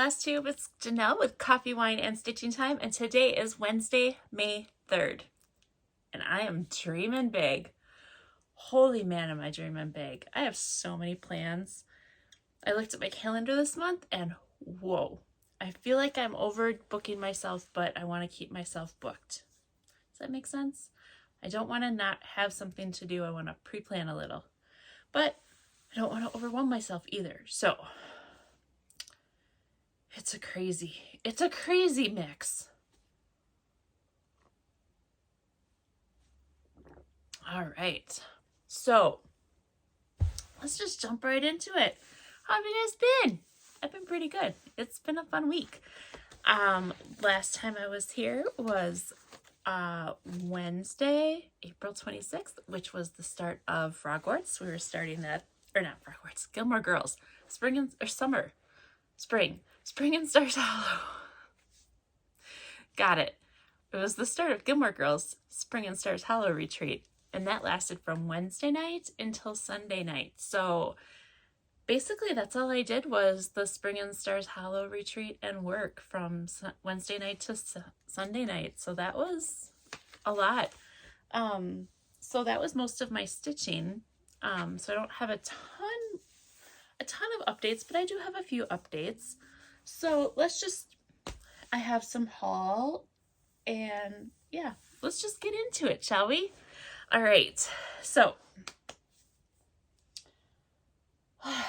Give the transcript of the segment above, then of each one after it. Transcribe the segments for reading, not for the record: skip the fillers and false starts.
FlossTube, it's Janelle with Coffee, Wine, and Stitching Time, and today is Wednesday, May 3rd, and I am dreaming big. Holy man, am I dreaming big. I have so many plans. I looked at my calendar this month, and whoa, I feel like I'm overbooking myself, but I want to keep myself booked. Does that make sense? I don't want to not have something to do. I want to pre-plan a little, but I don't want to overwhelm myself either. So it's a crazy mix. All right, so let's just jump right into it. How have you guys been? I've been pretty good. It's been a fun week. Last time I was here was Wednesday, April 26th, which was the start of Frogwarts. We were starting that, or not Frogwarts, Gilmore Girls, Spring and Stars Hollow. Got it. It was the start of Gilmore Girls Spring and Stars Hollow retreat, and that lasted from Wednesday night until Sunday night. So basically that's all I did was the Spring and Stars Hollow retreat and work from Wednesday night to Sunday night. So that was a lot. So that was most of my stitching. So I don't have a ton of updates, but I do have a few updates. So I have some haul, and yeah, let's just get into it, shall we? All right, so I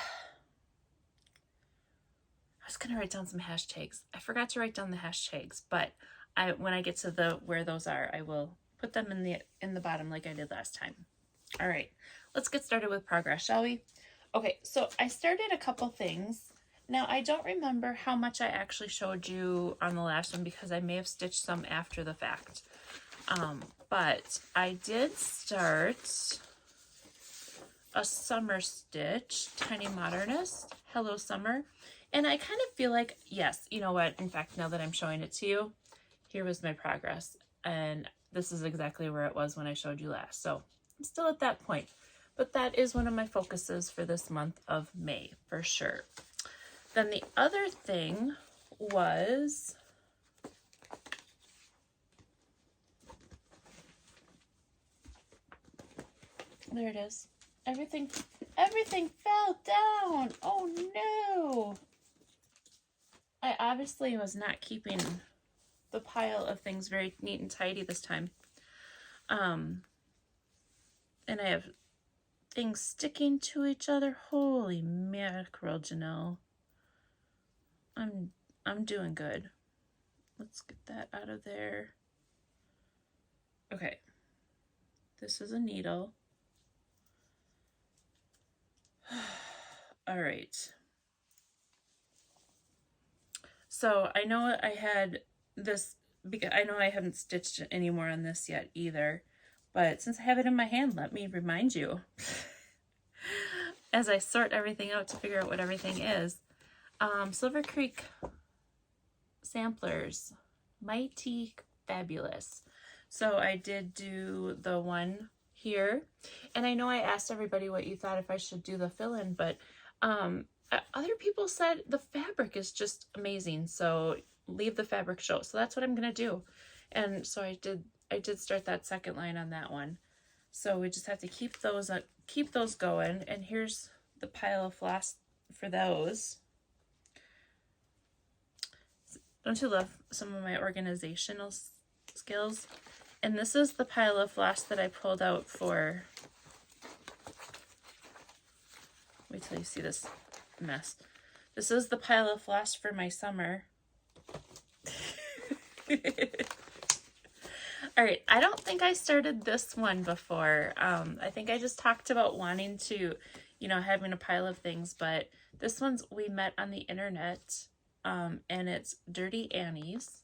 was gonna write down some hashtags. I forgot to write down the hashtags, but when I get to where those are, I will put them in the bottom like I did last time. All right, let's get started with progress, shall we? Okay, so I started a couple things. Now, I don't remember how much I actually showed you on the last one because I may have stitched some after the fact. But I did start a summer stitch, Tiny Modernist, Hello Summer. And I kind of feel like, yes, you know what? In fact, now that I'm showing it to you, here was my progress. And this is exactly where it was when I showed you last. So I'm still at that point. But that is one of my focuses for this month of May, for sure. Then the other thing was there it is. Everything fell down. Oh no. I obviously was not keeping the pile of things very neat and tidy this time. And I have things sticking to each other. Holy mackerel, Janelle. I'm doing good. Let's get that out of there. Okay. This is a needle. All right. So I know I had this, because I know I haven't stitched any more on this yet either, but since I have it in my hand, let me remind you as I sort everything out to figure out what everything is. Silver Creek samplers, mighty fabulous. So I did do the one here, and I know I asked everybody what you thought if I should do the fill-in, but other people said the fabric is just amazing, so leave the fabric show. So that's what I'm gonna do. And so I did start that second line on that one. So we just have to keep those going. And here's the pile of floss for those. Don't you love some of my organizational skills? And this is the pile of floss that I pulled out for, wait till you see this mess. This is the pile of floss for my summer. All right, I don't think I started this one before. I think I just talked about wanting to, having a pile of things, but this one's We Met on the Internet, and it's Dirty Annie's.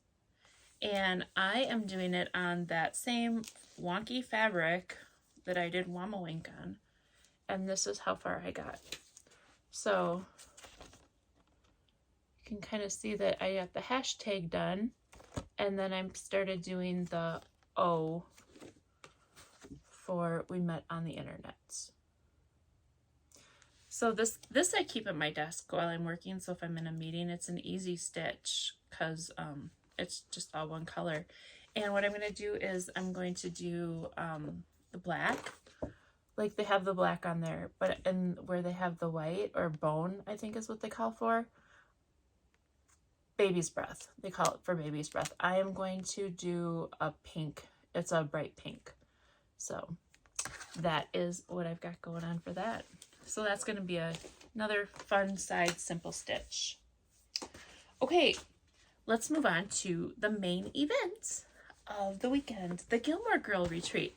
And I am doing it on that same wonky fabric that I did Wamawink on. And this is how far I got. So you can kind of see that I got the hashtag done. And then I started doing the O for We Met on the Internet. So this I keep at my desk while I'm working. So if I'm in a meeting, it's an easy stitch because it's just all one color. And what I'm going to do is I'm going to do the black. Like they have the black on there, but and where they have the white or bone, I think is what they call for. Baby's breath. They call it for baby's breath. I am going to do a pink. It's a bright pink. So that is what I've got going on for that. So that's going to be another fun side simple stitch. Okay, let's move on to the main event of the weekend, the Gilmore Girl Retreat.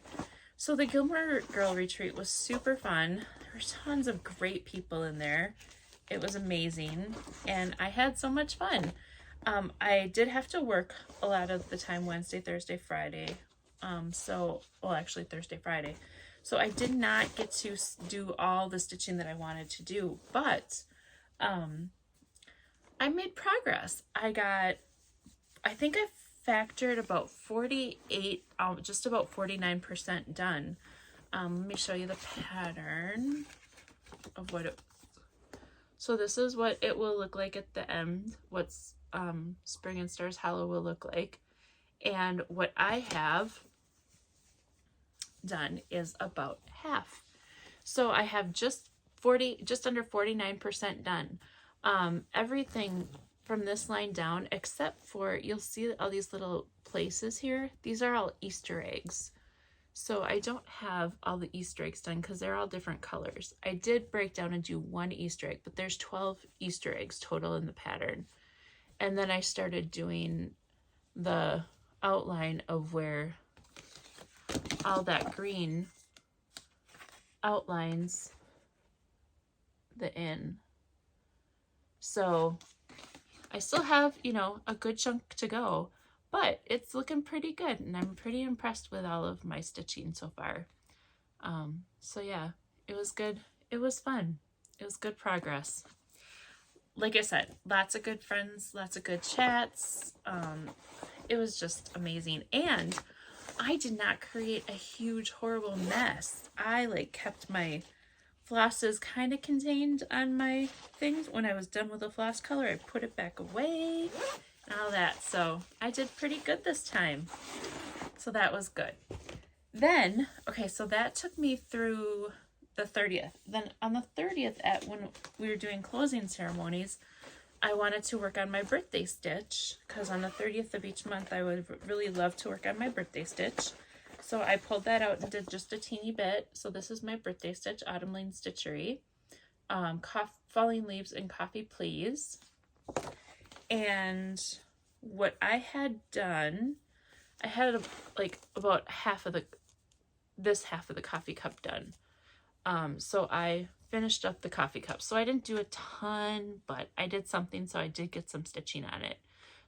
So the Gilmore Girl Retreat was super fun. There were tons of great people in there. It was amazing, and I had so much fun. I did have to work a lot of the time, Wednesday, Thursday, Friday. Actually Thursday, Friday. So I did not get to do all the stitching that I wanted to do, but I made progress. I think I factored about 48, just about 49% done. Let me show you the pattern of what it. So this is what it will look like at the end. What's Spring and Stars Hollow will look like, and what I have done is about half. So I have just under 49% done. Everything from this line down, except for, you'll see all these little places here. These are all Easter eggs. So I don't have all the Easter eggs done because they're all different colors. I did break down and do one Easter egg, but there's 12 Easter eggs total in the pattern. And then I started doing the outline of where all that green outlines the in. So I still have, you know, a good chunk to go, but it's looking pretty good, and I'm pretty impressed with all of my stitching so far. So yeah, it was good. It was fun. It was good progress. Like I said, lots of good friends, lots of good chats. It was just amazing. And I did not create a huge, horrible mess. I kept my flosses kind of contained on my things. When I was done with the floss color, I put it back away and all that. So I did pretty good this time. So that was good. Then, okay, so that took me through the 30th. Then on the 30th, when we were doing closing ceremonies, I wanted to work on my birthday stitch, because on the 30th of each month I would really love to work on my birthday stitch. So I pulled that out and did just a teeny bit. So this is my birthday stitch, Autumn Lane Stitchery, Falling Leaves and Coffee Please. And what I had done, I had about half of this half of the coffee cup done. So I finished up the coffee cup. So I didn't do a ton, but I did something, so I did get some stitching on it.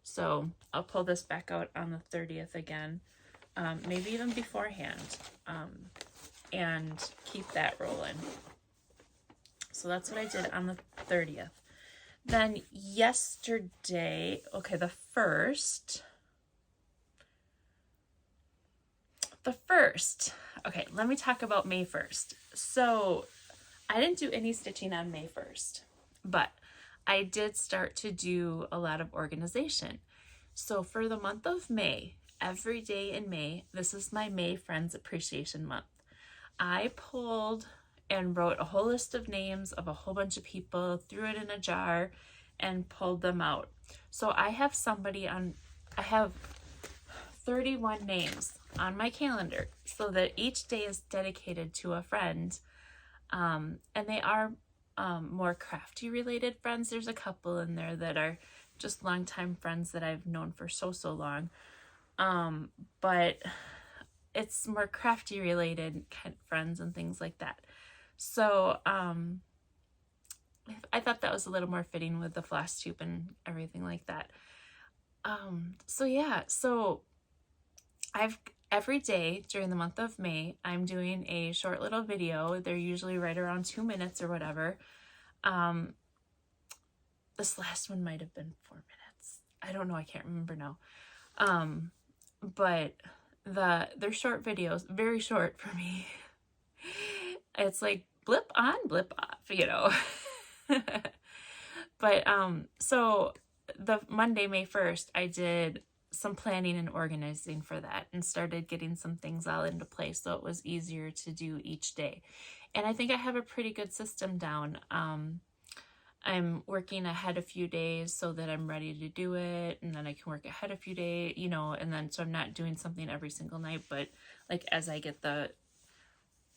So I'll pull this back out on the 30th again, maybe even beforehand, and keep that rolling. So that's what I did on the 30th. Then yesterday, okay, the first, okay, let me talk about May 1st. So I didn't do any stitching on May 1st, but I did start to do a lot of organization. So for the month of May, every day in May, this is my May Friends Appreciation Month. I pulled and wrote a whole list of names of a whole bunch of people, threw it in a jar, and pulled them out. So I have 31 names on my calendar, so that each day is dedicated to a friend. And they are more crafty related friends. There's a couple in there that are just longtime friends that I've known for so long. But it's more crafty related kind of friends and things like that. So I thought that was a little more fitting with the FlossTube and everything like that. So yeah, so every day during the month of May, I'm doing a short little video. They're usually right around 2 minutes or whatever. This last one might have been 4 minutes. I don't know. I can't remember now. But they're short videos, very short for me. It's like blip on, blip off. you know. But so the Monday, May 1st, I did some planning and organizing for that and started getting some things all into place so it was easier to do each day. And I think I have a pretty good system down. I'm working ahead a few days so that I'm ready to do it, and then I can work ahead a few days, you know, and then so I'm not doing something every single night, but like as I get the,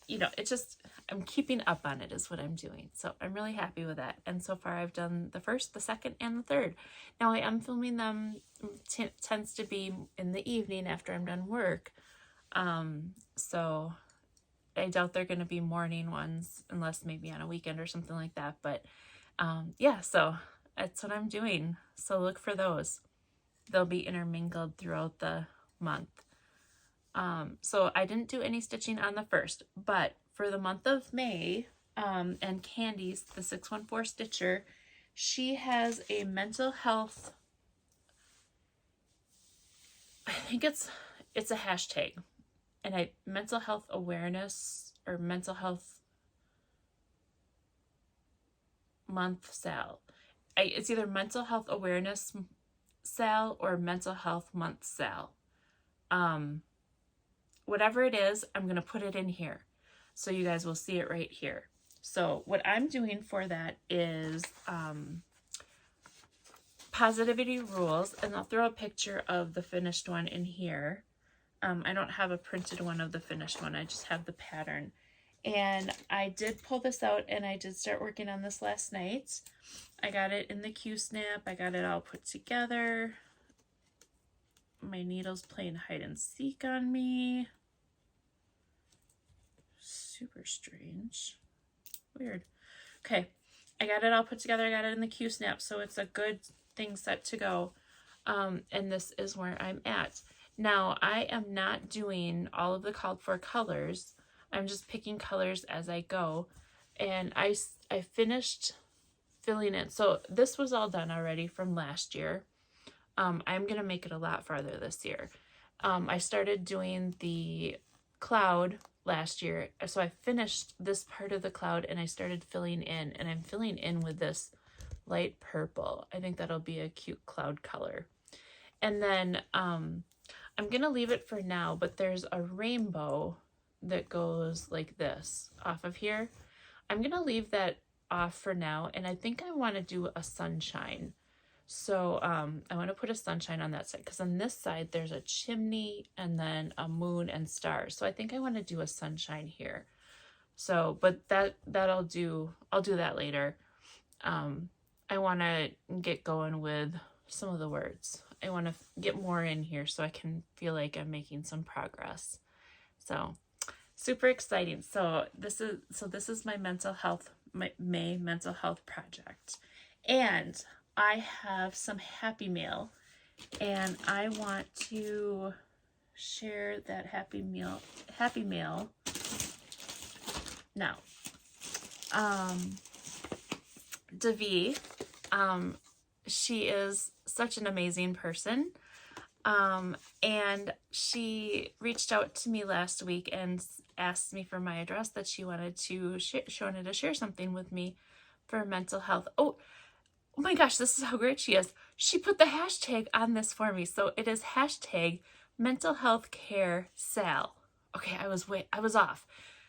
you know, it just, I'm keeping up on it is what I'm doing. So I'm really happy with that. And so far I've done the first, the second, and the third. Now I am filming them, tends to be in the evening after I'm done work. So I doubt they're going to be morning ones unless maybe on a weekend or something like that. But yeah, so that's what I'm doing. So look for those. They'll be intermingled throughout the month. So I didn't do any stitching on the 1st, but for the month of May, and Candy's, the 614 Stitcher, she has a mental health, I think it's a hashtag, and mental health awareness or mental health month sale. It's either mental health awareness sale or mental health month sale. Whatever it is, I'm going to put it in here so you guys will see it right here. So what I'm doing for that is positivity rules, and I'll throw a picture of the finished one in here. I don't have a printed one of the finished one. I just have the pattern. And I did pull this out and I did start working on this last night. I got it in the Q-snap. I got it all put together. My needle's playing hide and seek on me. Super strange. Weird. Okay, I got it all put together. I got it in the Q-snap, so it's a good thing set to go. And this is where I'm at. Now, I am not doing all of the called for colors. I'm just picking colors as I go. And I finished filling in. So this was all done already from last year. I'm going to make it a lot farther this year. I started doing the cloud last year. So I finished this part of the cloud and I started filling in. And I'm filling in with this light purple. I think that'll be a cute cloud color. And then I'm going to leave it for now, but there's a rainbow that goes like this off of here. I'm going to leave that off for now. And I think I want to do a sunshine. So I want to put a sunshine on that side because on this side there's a chimney and then a moon and stars. So I think I want to do a sunshine here. So, but I'll do that later. I want to get going with some of the words. I want to get more in here so I can feel like I'm making some progress. So super exciting. So this is my mental health, my May mental health project. And I have some happy mail and I want to share that happy mail now. Devi, she is such an amazing person. And she reached out to me last week and asked me for my address, that she wanted to share something with me for mental health. Oh my gosh, this is how great she is. She put the hashtag on this for me. So it is hashtag mental health care sale. Okay, I was off.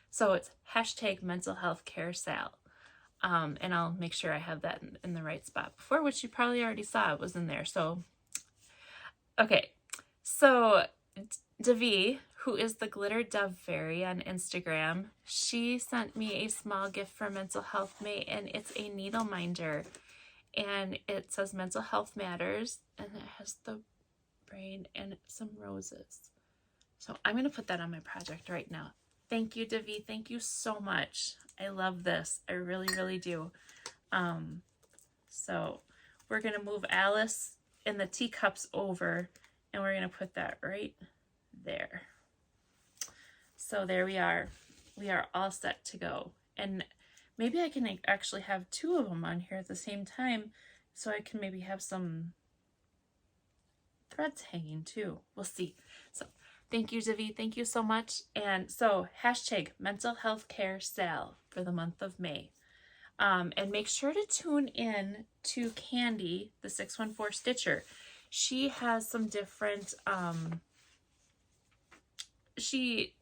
So it's hashtag mental health care sale. And I'll make sure I have that in the right spot before, which you probably already saw it was in there. So, okay. So Devi, who is the Glitter Dove Fairy on Instagram, she sent me a small gift for Mental Health May, and it's a needle minder. And it says Mental Health Matters, and it has the brain and some roses. So I'm going to put that on my project right now. Thank you, Devi. Thank you so much. I love this. I really, really do. So we're going to move Alice and the teacups over, and we're going to put that right there. So there we are. We are all set to go. And maybe I can actually have two of them on here at the same time, so I can maybe have some threads hanging too. We'll see. So thank you, Devi. Thank you so much. And so hashtag mental health care sale for the month of May. And make sure to tune in to Candy, the 614 Stitcher. She has some different, she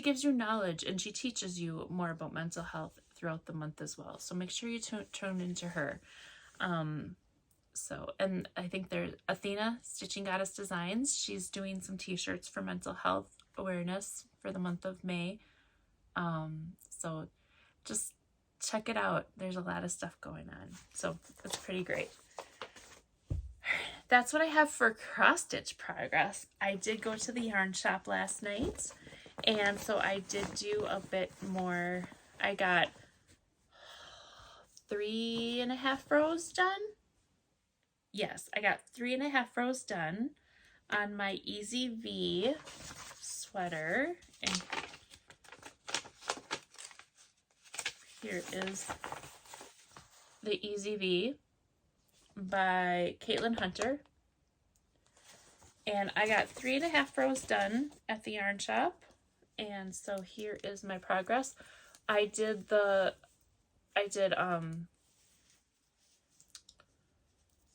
gives you knowledge, and she teaches you more about mental health throughout the month as well. So make sure you tune into her. And I think there's Athena, Stitching Goddess Designs. She's doing some t-shirts for mental health awareness for the month of May. So just check it out. There's a lot of stuff going on. So it's pretty great. That's what I have for cross stitch progress. I did go to the yarn shop last night, and so I did do a bit more. I got 3.5 rows done. Yes, I got 3.5 rows done on my Easy V sweater. And here is the Easy V by Caitlin Hunter. And I got 3.5 rows done at the yarn shop. And so here is my progress. I did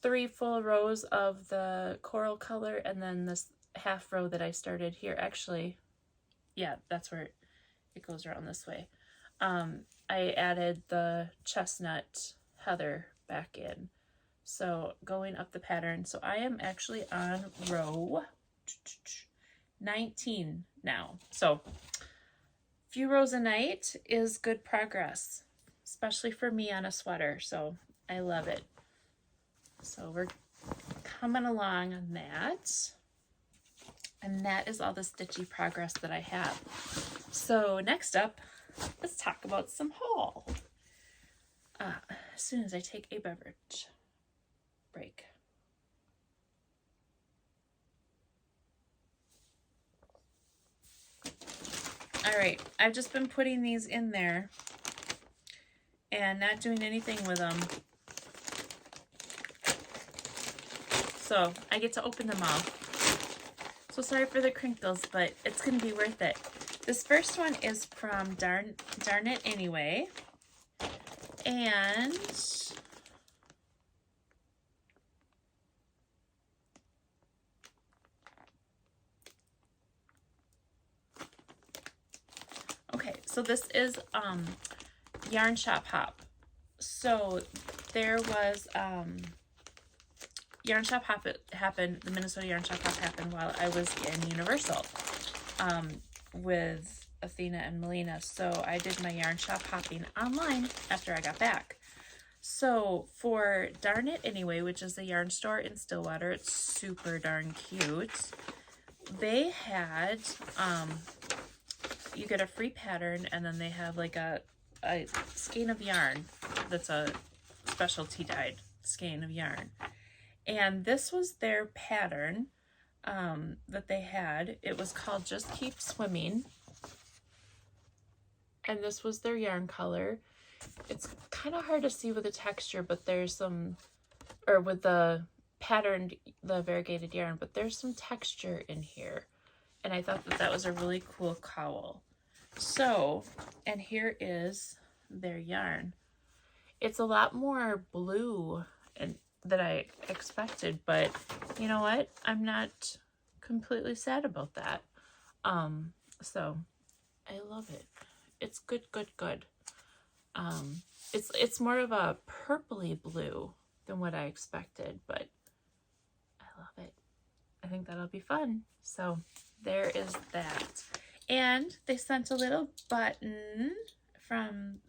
3 full rows of the coral color, and then this half row that I started here. Actually, yeah, that's where it goes around this way. I added the chestnut heather back in. So going up the pattern. So I am actually on row 19 now. So a few rows a night is good progress, especially for me on a sweater. So I love it. So we're coming along on that. And that is all the stitchy progress that I have. So next up, let's talk about some haul. As soon as I take a beverage break. All right, I've just been putting these in there and not doing anything with them. So I get to open them all. So sorry for the crinkles, but it's going to be worth it. This first one is from Darn It Anyway. And okay, so this is Yarn Shop Hop. So there was Yarn Shop Hop happened, the Minnesota Yarn Shop Hop happened while I was in Universal with Athena and Melina. So I did my yarn shop hopping online after I got back. So for Darn It Anyway, which is the yarn store in Stillwater, it's super darn cute. They had, you get a free pattern, and then they have like a skein of yarn that's a specialty dyed skein of yarn. And this was their pattern that they had. It was called Just Keep Swimming. And this was their yarn color. It's kind of hard to see with the texture, but there's some, or with the patterned, the variegated yarn, but there's some texture in here. And I thought that that was a really cool cowl. So, and here is their yarn. It's a lot more blue and than I expected, but you know what? I'm not completely sad about that. So I love it. It's good. It's more of a purpley blue than what I expected, but I love it. I think that'll be fun. So there is that. And they sent a little button from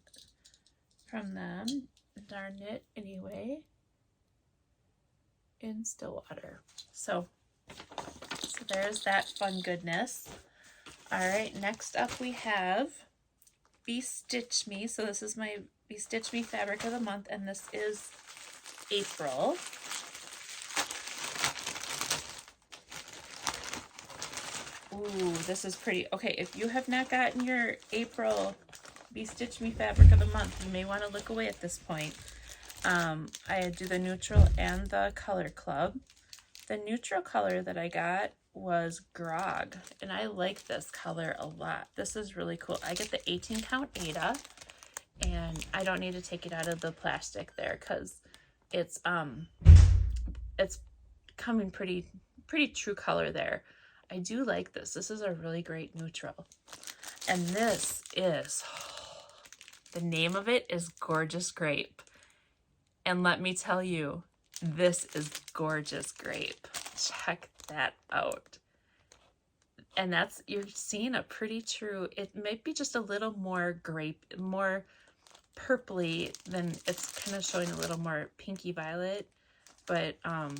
them. Darn It Anyway. In Stillwater. So there's that fun goodness. All right, next up we have Be Stitch Me. So this is my Be Stitch Me fabric of the month, and this is April. Ooh, this is pretty. Okay, if you have not gotten your April Be Stitch Me fabric of the month, you may want to look away at this point. I do the neutral and the color club. The neutral color that I got was Grog, and I like this color a lot. This is really cool. I get the 18 count Ada, and I don't need to take it out of the plastic there because it's coming pretty true color there. I do like this. This is a really great neutral. And this is, the name of it is Gorgeous Grape. And let me tell you, this is Gorgeous Grape. Check that out. And that's, you're seeing a pretty true, it might be just a little more grape, more purpley than, it's kind of showing a little more pinky violet. But I'm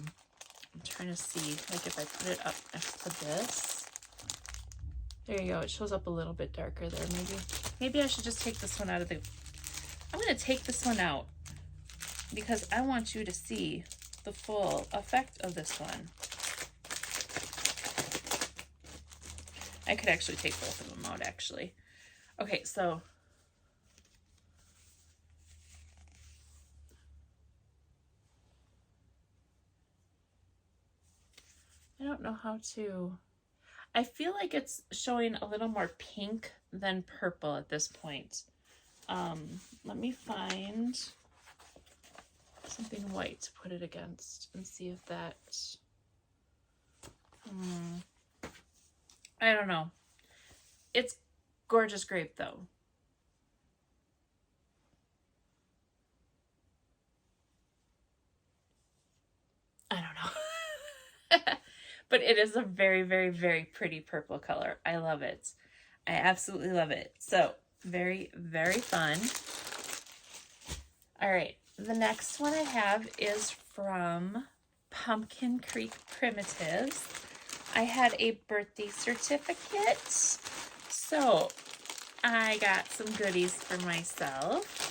trying to see, like if I put it up next to this. There you go. It shows up a little bit darker there. Maybe I should just take this one out of the, I'm going to take this one out because I want you to see the full effect of this one. I could actually take both of them out actually. Okay, so I don't know how to, I feel like it's showing a little more pink than purple at this point. Let me find something white to put it against and see if that, I don't know. It's Gorgeous Grape though. I don't know. But it is a very, very, very pretty purple color. I love it. I absolutely love it. So very, very fun. All right. The next one I have is from Pumpkin Creek Primitives. I had a birthday certificate. So I got some goodies for myself.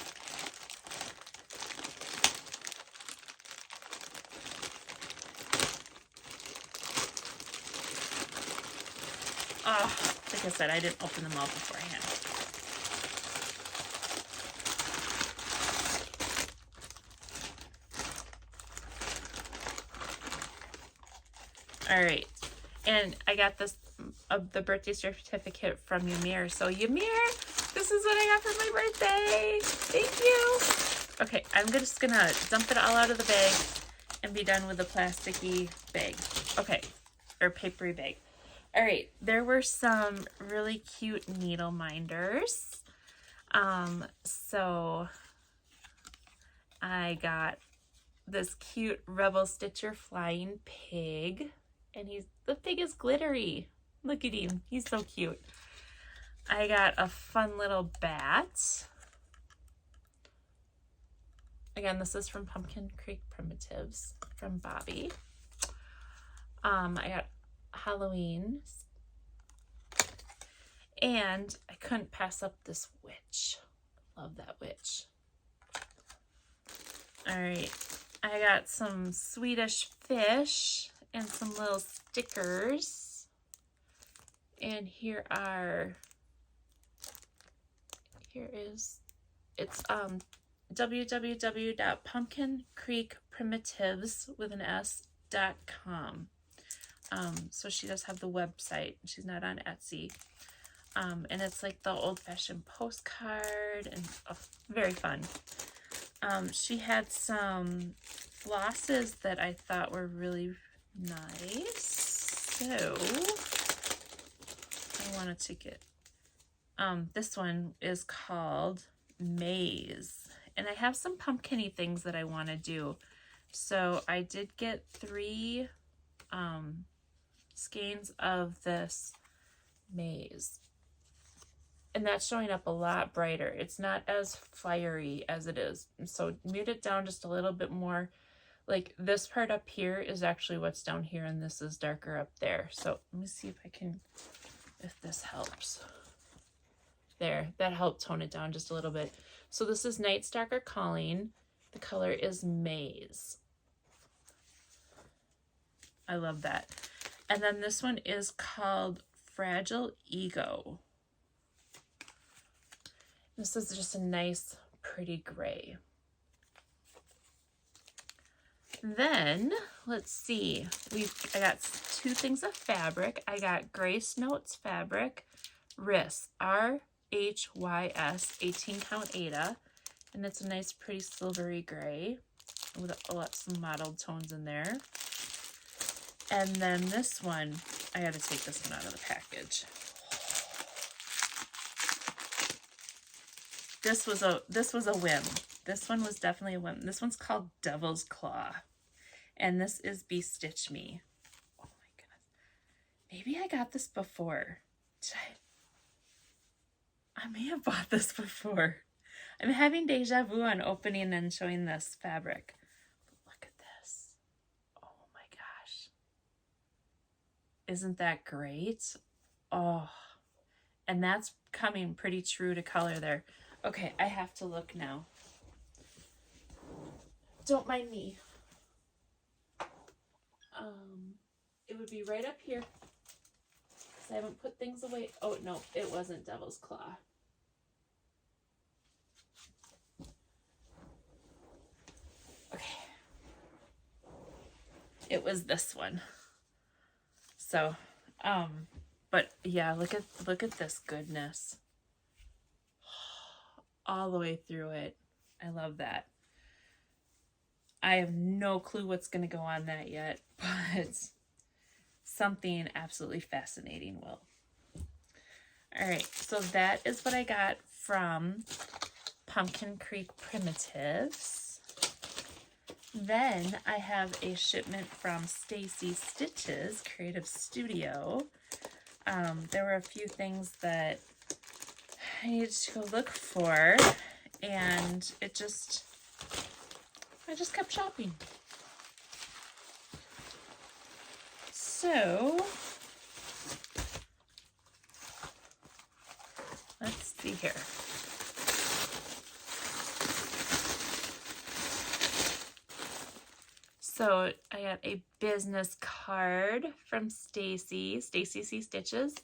Like I said, I didn't open them all beforehand. All right, and I got this the birthday certificate from Ymir. So Ymir, this is what I got for my birthday. Thank you. Okay, I'm just gonna dump it all out of the bag and be done with the plasticky bag. Okay, or papery bag. All right, there were some really cute needle minders. So I got this cute Rebel Stitcher flying pig, and the pig is glittery. Look at him, he's so cute. I got a fun little bat. Again, this is from Pumpkin Creek Primitives from Bobby. I got Halloween, and I couldn't pass up this witch. Love that witch. All right, I got some Swedish fish and some little stickers, and it's www.pumpkincreekprimitives.com. So she does have the website. She's not on Etsy. And it's like the old-fashioned postcard, and very fun. She had some flosses that I thought were really nice. So I wanted to get, this one is called Maze. And I have some pumpkin-y things that I want to do. So I did get 3 skeins of this maze, and that's showing up a lot brighter. It's not as fiery as it is, so mute it down just a little bit more. Like this part up here is actually what's down here, and this is darker up there. So let me see if this helps. There, that helped tone it down just a little bit. So this is Night Stalker Calling. The color is Maze. I love that. And then this one is called Fragile Ego. This is just a nice, pretty gray. Then, let's see. I got 2 things of fabric. I got Grace Notes fabric, Riss, HYS 18 count Ada, and it's a nice pretty silvery gray with some mottled tones in there. And then this one, I got to take this one out of the package. This was a whim. This one was definitely a whim. This one's called Devil's Claw, and this is Be Stitch Me. Oh my goodness, maybe I got this before. I may have bought this before. I'm having deja vu on opening and showing this fabric. Look at this. Oh my gosh. Isn't that great? Oh, and that's coming pretty true to color there. Okay, I have to look now. Don't mind me. It would be right up here. I haven't put things away. Oh, no, it wasn't Devil's Claw. Okay. It was this one. So, but yeah, look at this goodness. All the way through it. I love that. I have no clue what's going to go on that yet, but something absolutely fascinating will. All right, so that is what I got from Pumpkin Creek Primitives. Then I have a shipment from Stacys Stitches Creative Studio. There were a few things that I needed to go look for, and I just kept shopping. So let's see here. So I got a business card from Stacys Stitches,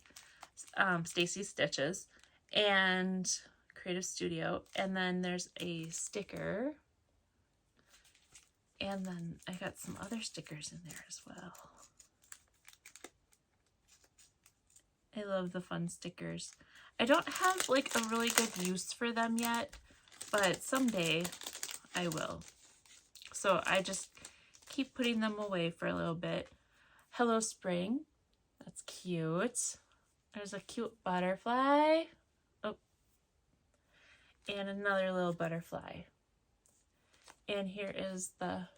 Stacys Stitches, and Creative Studio, and then there's a sticker, and then I got some other stickers in there as well. I love the fun stickers. I don't have like a really good use for them yet, but someday I will. So I just keep putting them away for a little bit. Hello Spring, that's cute. There's a cute butterfly. Oh, and another little butterfly. And here is the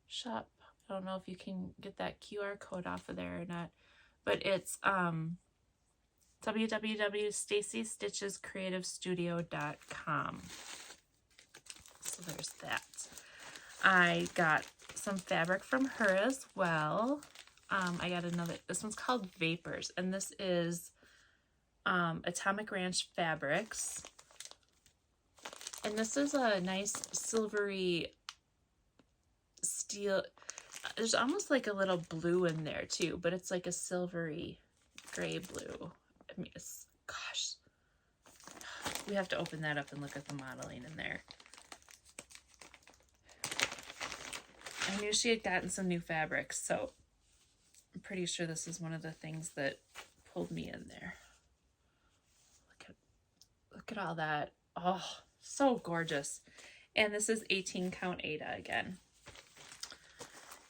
shop. I don't know if you can get that QR code off of there or not, but it's www.stacysstitchescreativestudio.com. So there's that. I got some fabric from her as well. I got another, this one's called Vapors, and this is Atomic Ranch Fabrics. And this is a nice silvery steel. There's almost like a little blue in there too, but it's like a silvery gray blue. I mean, it's, gosh, we have to open that up and look at the modeling in there. I knew she had gotten some new fabrics, so I'm pretty sure this is one of the things that pulled me in there. Look at all that. Oh, so gorgeous. And this is 18 count Ada again.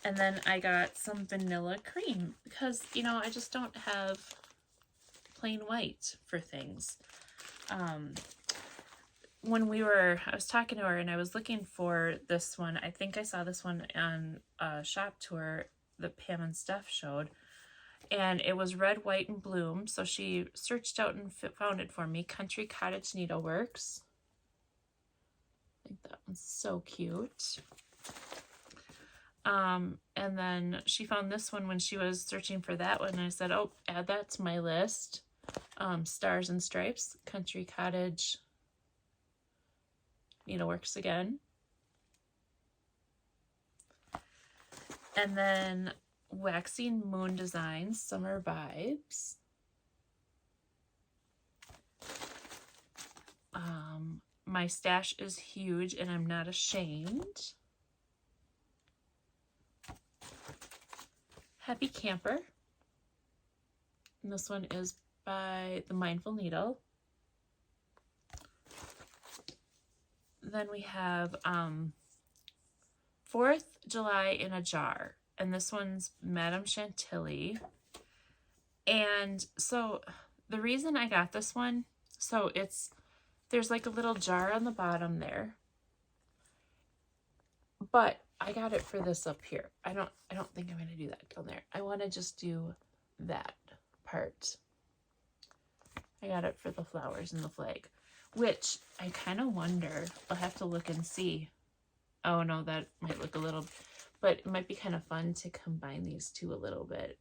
And then I got some vanilla cream because, you know, I just don't have plain white for things. When I was talking to her and I was looking for this one, I think I saw this one on a shop tour that Pam and Steph showed, and it was red, white, and bloom. So she searched out and found it for me. Country Cottage Needleworks. I think that one's so cute. And then she found this one when she was searching for that one, and I said, oh, add that to my list. Stars and Stripes, Country Cottage Needleworks again. And then Waxing Moon Designs, Summer Vibes. My stash is huge and I'm not ashamed. Happy Camper. And this one is by The Mindful Needle. then we have 4th July in a Jar. And this one's Madame Chantilly. And so the reason I got this one, so there's like a little jar on the bottom there. But I got it for this up here. I don't think I'm going to do that down there. I want to just do that part. I got it for the flowers and the flag, which I kind of wonder. I'll have to look and see. Oh no, that might look a little, but it might be kind of fun to combine these two a little bit.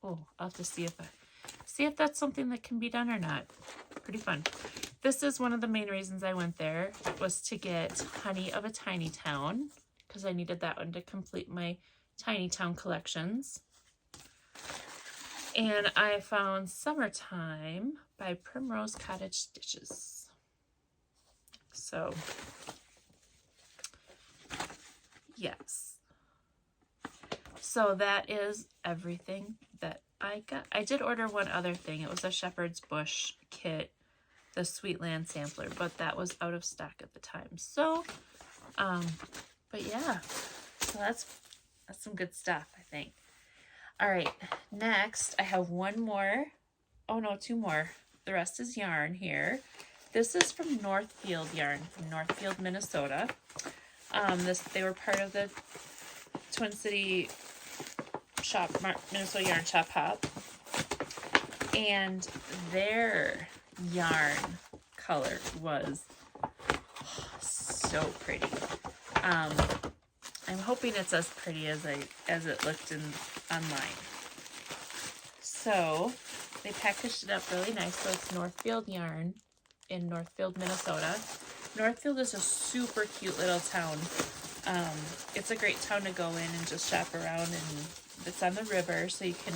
Oh, I'll have to see if that's something that can be done or not. Pretty fun. This is one of the main reasons I went there, was to get Honey of a Tiny Town, because I needed that one to complete my Tiny Town collections. And I found Summertime by Primrose Cottage Stitches. So, yes. So that is everything that I got. I did order one other thing. It was a Shepherd's Bush kit, the Sweetland sampler, but that was out of stock at the time. So, but yeah, so that's some good stuff, I think. All right, next I have one more. Oh no, two more. The rest is yarn here. This is from Northfield Yarn, from Northfield, Minnesota. They were part of the Twin City shop, Minnesota Yarn Shop Hop, and their yarn color was so pretty. I'm hoping it's as pretty as it looked online. So they packaged it up really nice. So it's Northfield Yarn in Northfield, Minnesota. Northfield is a super cute little town. It's a great town to go in and just shop around, and it's on the river, so you can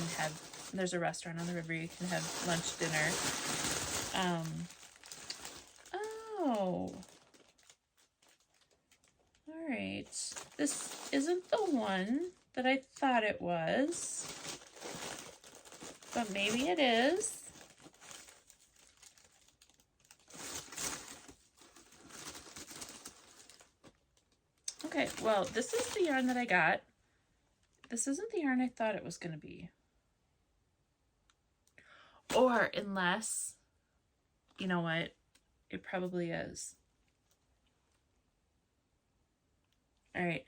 there's a restaurant on the river, you can have lunch, dinner. Oh. Alright. This isn't the one that I thought it was, but maybe it is. Okay, well, this is the yarn that I got. This isn't the yarn I thought it was going to be. Or unless, you know what, it probably is. All right.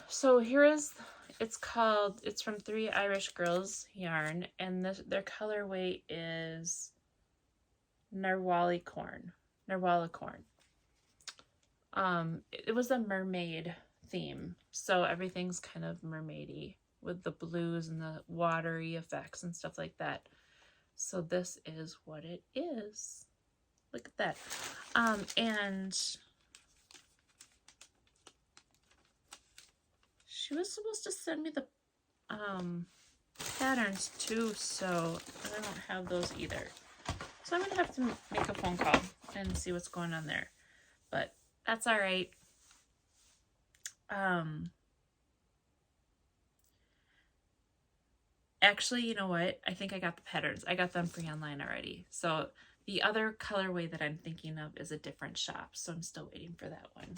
So here is, it's from 3 Irish Girls Yarn, and their colorway is Narwhal Corn. It was a mermaid theme, so everything's kind of mermaidy with the blues and the watery effects and stuff like that. So this is what it is. Look at that. And she was supposed to send me the patterns too, so I don't have those either. So I'm gonna have to make a phone call and see what's going on there, but that's all right. Actually, you know what? I think I got the patterns. I got them free online already. So the other colorway that I'm thinking of is a different shop, so I'm still waiting for that one.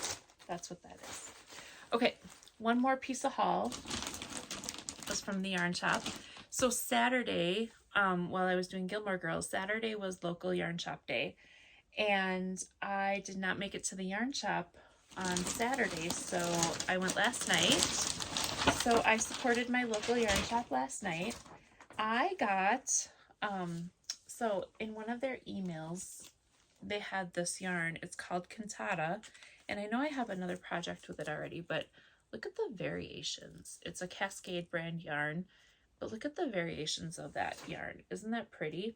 That's what that is. Okay, one more piece of haul was from the yarn shop. So Saturday, while I was doing Gilmore Girls, Saturday was local yarn shop day, and I did not make it to the yarn shop on Saturday, so I went last night. So I supported my local yarn shop last night. I got, so in one of their emails, they had this yarn. It's called Cantata, and I know I have another project with it already, but look at the variations. It's a Cascade brand yarn, but look at the variations of that yarn. Isn't that pretty?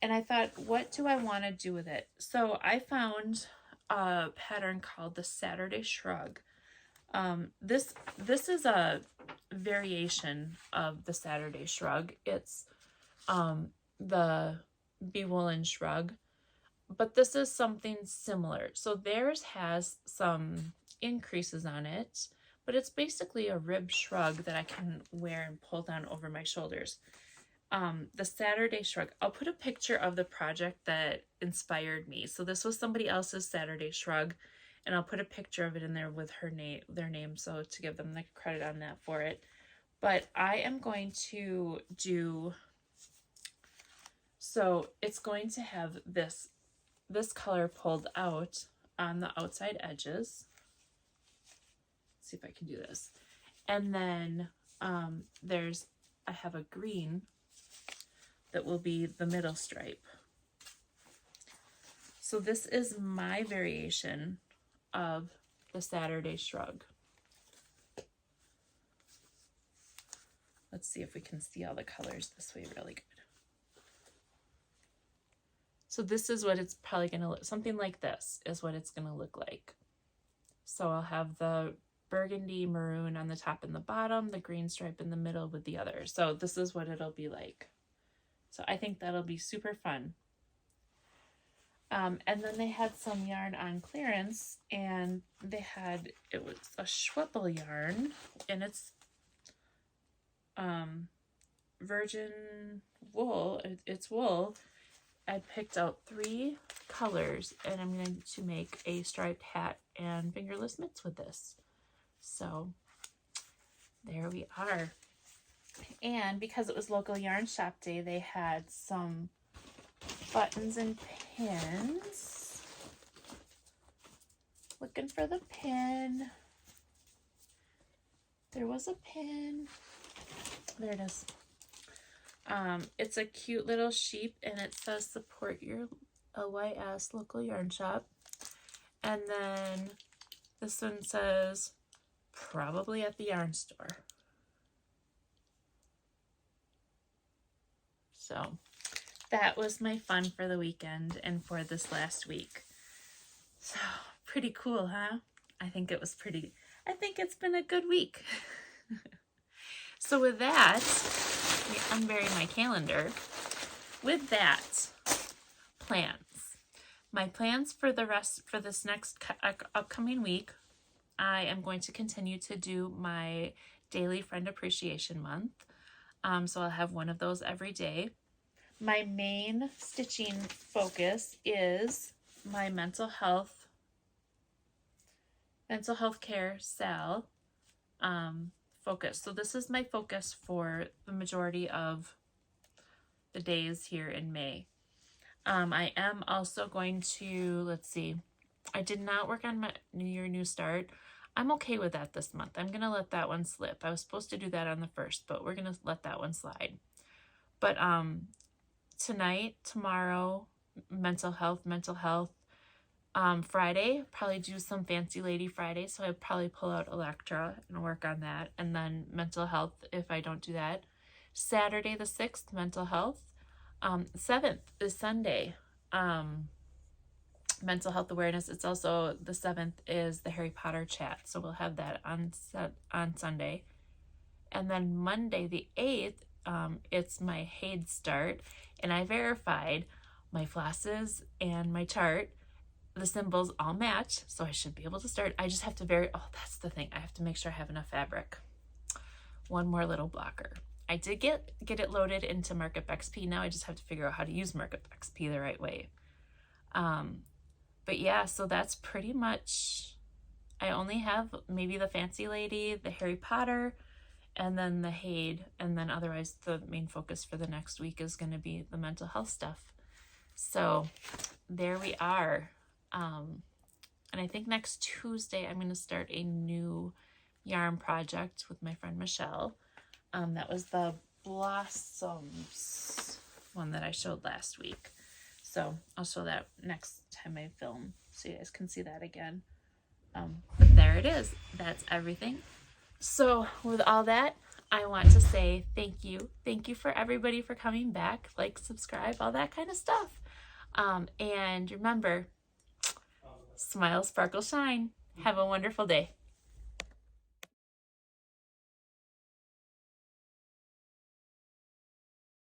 And I thought, what do I want to do with it? So I found a pattern called the Saturday Shrug. This is a variation of the Saturday Shrug. It's the Be Woolen Shrug, but this is something similar. So theirs has some increases on it, but it's basically a rib shrug that I can wear and pull down over my shoulders. the Saturday Shrug. I'll put a picture of the project that inspired me. So this was somebody else's Saturday Shrug, and I'll put a picture of it in there with their name, so to give them the credit on that for it. But I am going to do, so it's going to have this color pulled out on the outside edges. Let's see if I can do this. And then I have a green that will be the middle stripe. So this is my variation of the Saturday Shrug. Let's see if we can see all the colors this way really good. So this is what it's probably going to look, something like this is what it's going to look like. So I'll have the burgundy maroon on the top and the bottom, the green stripe in the middle with the other. So this is what it'll be like. So I think that'll be super fun. And then they had some yarn on clearance, and it was a Schwebel yarn, and it's virgin wool. It's wool. I picked out 3 colors, and I'm going to make a striped hat and fingerless mitts with this. So there we are. And because it was local yarn shop day, they had some buttons and pins. Looking for the pin. There was a pin. There it is. It's a cute little sheep, and it says support your LYS local yarn shop. And then this one says probably at the yarn store. So that was my fun for the weekend and for this last week. So pretty cool, huh? I think it's been a good week. So with that, let me unbury my calendar. With that, plans. My plans for this next upcoming week, I am going to continue to do my daily Friend Appreciation Month. So I'll have one of those every day. My main stitching focus is my mental health care SAL focus. So this is my focus for the majority of the days here in May. I am also going to, let's see, I did not work on my New Start. I'm okay with that this month. I'm going to let that one slip. I was supposed to do that on the 1st, but we're going to let that one slide. But tonight, tomorrow, mental health. Friday, probably do some Fancy Lady Friday, so I'd probably pull out Electra and work on that, and then mental health if I don't do that. Saturday the 6th, mental health. 7th is Sunday, mental health awareness. It's also the 7th is the Harry Potter chat, so we'll have that on Sunday. And then Monday the 8th, it's my Haid start, and I verified my flosses and my chart. The symbols all match, so I should be able to start. I just have to oh, that's the thing. I have to make sure I have enough fabric. One more little blocker. I did get it loaded into Markup XP. Now I just have to figure out how to use Markup XP the right way. But yeah, so that's pretty much, I only have maybe the Fancy Lady, the Harry Potter, and then the Haid, and then otherwise the main focus for the next week is going to be the mental health stuff. So there we are. And I think next Tuesday I'm going to start a new yarn project with my friend Michelle. That was the Blossoms one that I showed last week. So I'll show that next time I film so you guys can see that again. But there it is. That's everything. So with all that, I want to say thank you. Thank you for everybody for coming back. Like, subscribe, all that kind of stuff. And remember, smile, sparkle, shine. Have a wonderful day.